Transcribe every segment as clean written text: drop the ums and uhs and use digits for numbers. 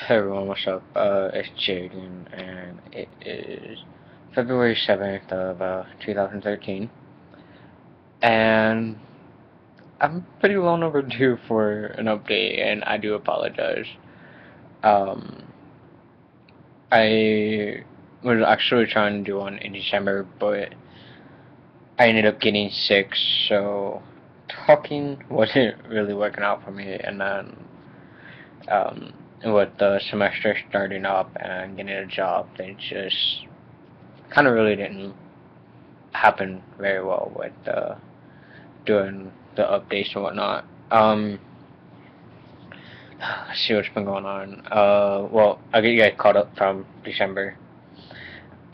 Hey everyone, what's up? It's Jaden, and it is February 7th of 2013, and I'm pretty long overdue for an update, and I do apologize. Um, I was actually trying to do one in December, but I ended up getting sick, so talking wasn't really working out for me, and then um, with the semester starting up and getting a job, they just kind of really didn't happen very well with doing the updates and whatnot. Let's see what's been going on. Well, I'll get you guys caught up from December.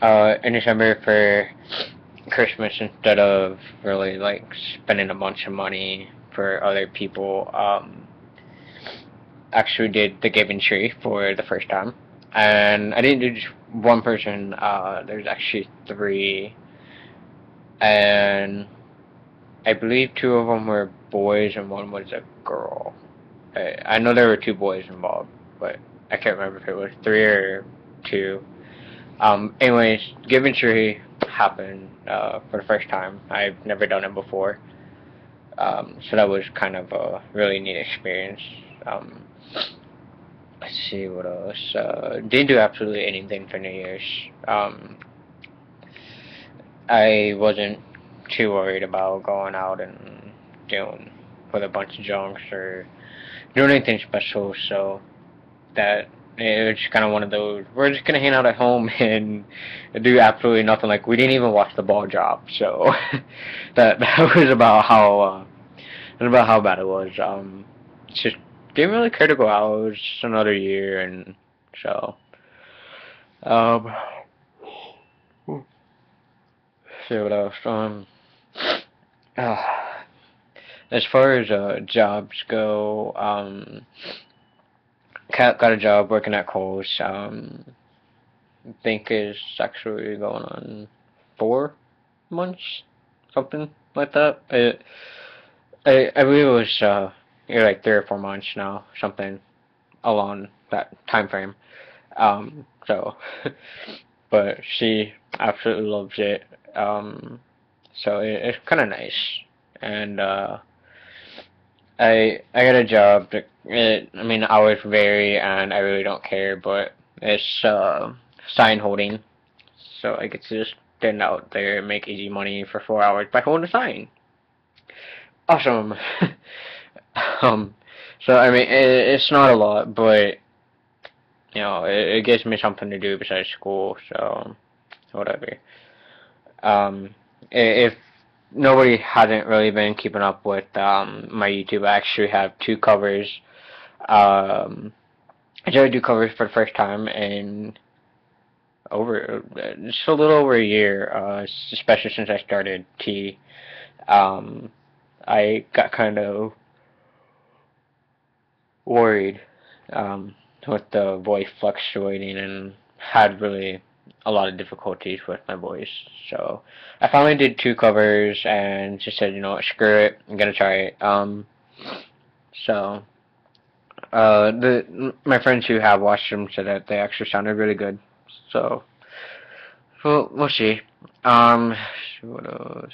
In December for Christmas, instead of really like spending a bunch of money for other people, actually did the giving tree for the first time. And I didn't do just one person. There's actually three, and I believe two of them were boys and one was a girl. I know there were two boys involved, but I can't remember if it was three or two. Anyways, giving tree happened for the first time. I've never done it before, so that was kind of a really neat experience. Um, let's see what else. Didn't do absolutely anything for New Year's. I wasn't too worried about going out and doing with a bunch of junks or doing anything special, so that it was just kind of one of those. We're just gonna hang out at home and do absolutely nothing. Like we didn't even watch the ball drop, so that was about how bad it was. Just didn't really care to go out. It was just another year, and so um, see what else. Uh, as far as jobs go, got a job working at Kohl's. I think is actually going on 4 months, something like that. I believe it was like 3 or 4 months now, something along that time frame. So, but she absolutely loves it. So it's kind of nice, and I got a job. I mean, hours vary, and I really don't care, but it's sign holding, so I get to just stand out there and make easy money for 4 hours by holding a sign. Awesome. um, so I mean, it's not a lot, but it gives me something to do besides school, so whatever. If nobody hasn't really been keeping up with my YouTube, I actually have two covers. Um, I tried to do covers for the first time in over just a little over a year, especially since I started T. Um, I got kind of worried um, with the voice fluctuating and had really a lot of difficulties with my voice. So I finally did two covers and just said, you know what, screw it, I'm gonna try it. So the my friends who have watched them said that they actually sounded really good. So we'll see. What else?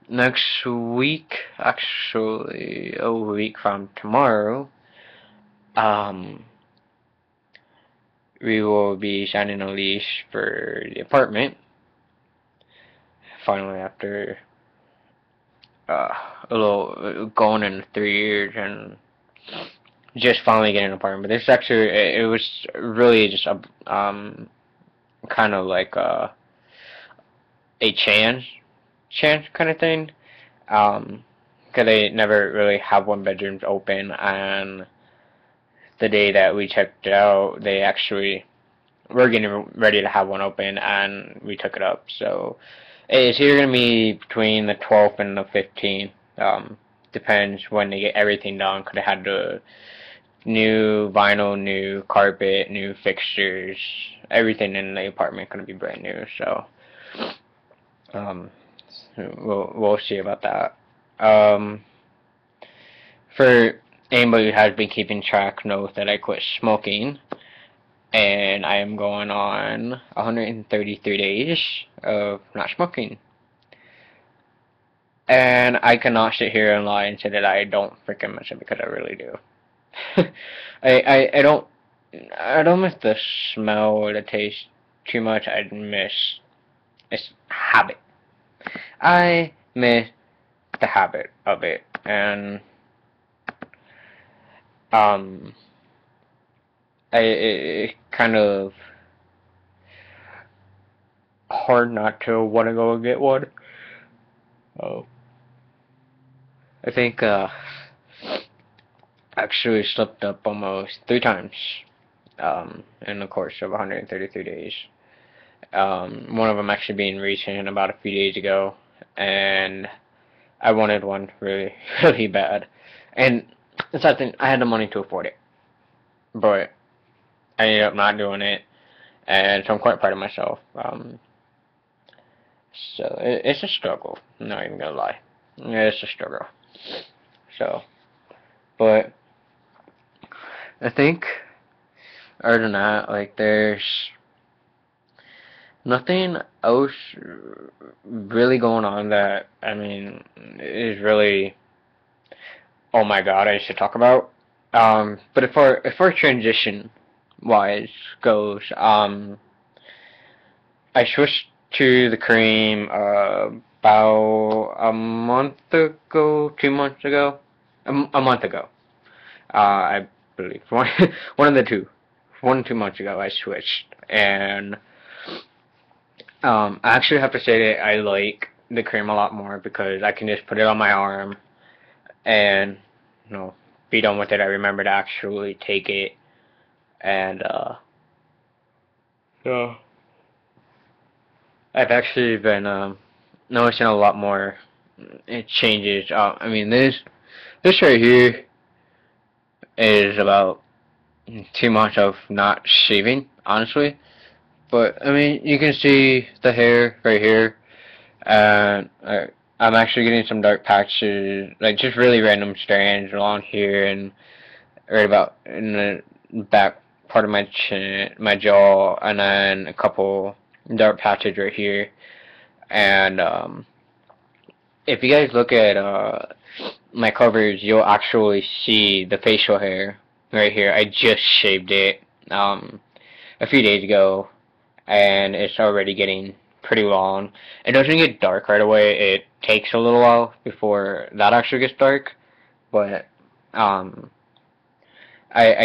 Next week, actually a week from tomorrow, um, we will be signing a lease for the apartment. Finally, after uh, a little going in 3 years and just finally getting an apartment. But this actually it was really just a kind of like a chance kind of thing. Cause they never really have one bedrooms open, and the day that we checked it out, they actually were getting ready to have one open, and we took it up. So it's either gonna be between the 12th and the 15th. Depends when they get everything done. Cause they had the new vinyl, new carpet, new fixtures, everything in the apartment gonna be brand new. So um, we'll see about that. For anybody who has been keeping track knows that I quit smoking, and I am going on 133 days of not smoking. And I cannot sit here and lie and say that I don't freaking miss it, because I really do. I don't miss the smell or the taste too much. I miss its habit. I miss the habit of it, and um, it kind of hard not to want to go and get one. Oh, I think actually slipped up almost 3 times in the course of 133 days. One of them actually being recent, about a few days ago, and I wanted one really, really bad. And it's something I had the money to afford it, but I ended up not doing it, and so I'm quite proud of myself. So it's a struggle. I'm not even gonna lie, it's a struggle. So, but I think other than that, like there's nothing else really going on that I mean is really, oh my god, I should talk about. But if our transition wise goes, I switched to the cream about a month ago, 2 months ago, a month ago. I believe one of the two, 1 or 2 months ago I switched, and I actually have to say that I like the cream a lot more because I can just put it on my arm and be done with it. I remember to actually take it, and so I've actually been noticing a lot more changes. I mean, this right here is about 2 months of not shaving, honestly. But I mean, you can see the hair right here, and I'm actually getting some dark patches, like just really random strands along here, and right about in the back part of my chin, my jaw, and then a couple dark patches right here. And if you guys look at my covers, you'll actually see the facial hair right here. I just shaved it a few days ago, and it's already getting pretty long. It doesn't get dark right away. It takes a little while before that actually gets dark, but I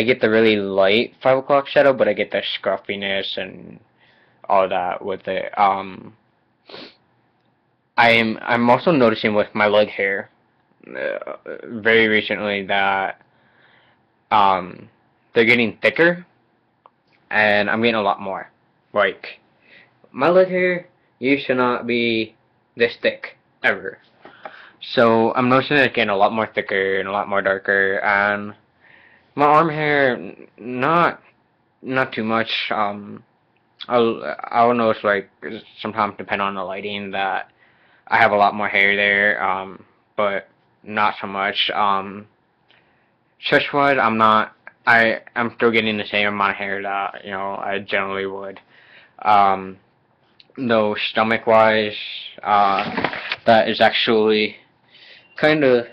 get the really light 5 o'clock shadow, but I get the scruffiness and all that with it. I'm also noticing with my leg hair very recently that they're getting thicker, and I'm getting a lot more. Like, my leg hair used to not be this thick ever. So I'm noticing it's getting a lot more thicker and a lot more darker, and my arm hair not too much. I'll notice, like, sometimes depending on the lighting, that I have a lot more hair there, but not so much. Chest wise, I'm still getting the same amount of hair that I generally would. Though stomach wise, that is actually kind of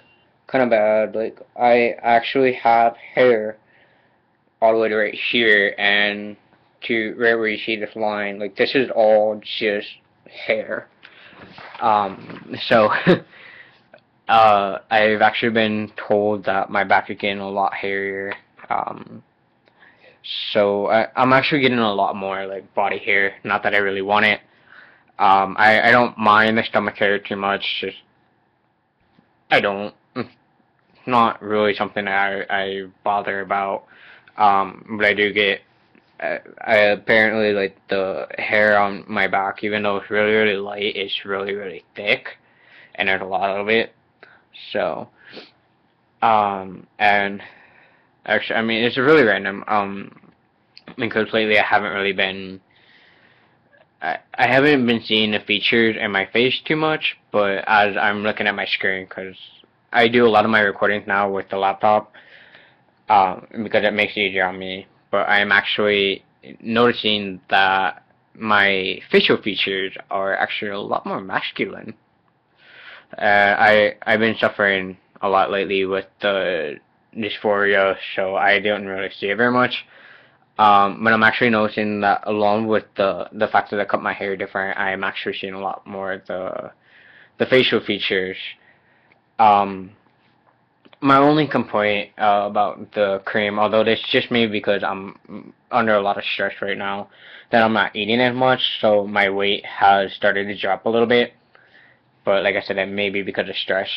bad. Like, I actually have hair all the way to right here, and to right where you see this line. Like, this is all just hair. So I've actually been told that my back is getting a lot hairier. So I'm actually getting a lot more like body hair. Not that I really want it. I don't mind the stomach hair too much. Just I don't. It's not really something that I bother about. But I do get. I apparently, like, the hair on my back, even though it's really, really light, it's really, really thick, and there's a lot of it. So, and actually, I mean, it's really random. Because lately I haven't really been. I haven't been seeing the features in my face too much, but as I'm looking at my screen, because I do a lot of my recordings now with the laptop, because it makes it easier on me. But I am actually noticing that my facial features are actually a lot more masculine. I've been suffering a lot lately with the dysphoria, so I don't really see it very much. But I'm actually noticing that along with the fact that I cut my hair different, I am actually seeing a lot more of the facial features. Um, my only complaint about the cream, although this just maybe because I'm under a lot of stress right now, that I'm not eating as much, so my weight has started to drop a little bit. But like I said, that may be because of stress.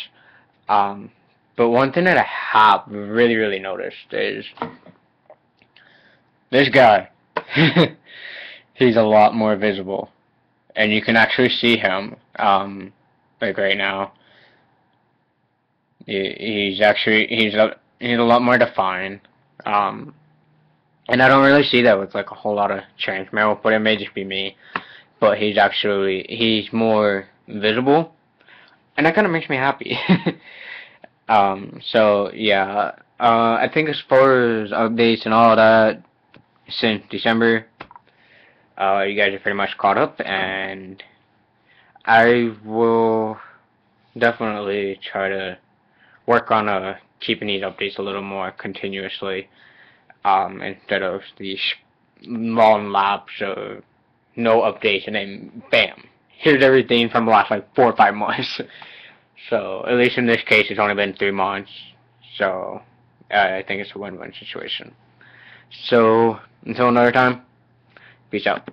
Um, but one thing that I have really noticed is this guy. He's a lot more visible, and you can actually see him. Like right now, he's a lot more defined. Um, and I don't really see that with like a whole lot of trans male, but it may just be me. But he's more visible, and that kind of makes me happy. So yeah, I think as far as updates and all that, since December, you guys are pretty much caught up, and I will definitely try to work on keeping these updates a little more continuously, instead of these long laps of no updates and then bam, here's everything from the last like 4 or 5 months. So at least in this case, it's only been 3 months. So I think it's a win-win situation. So until another time, peace out.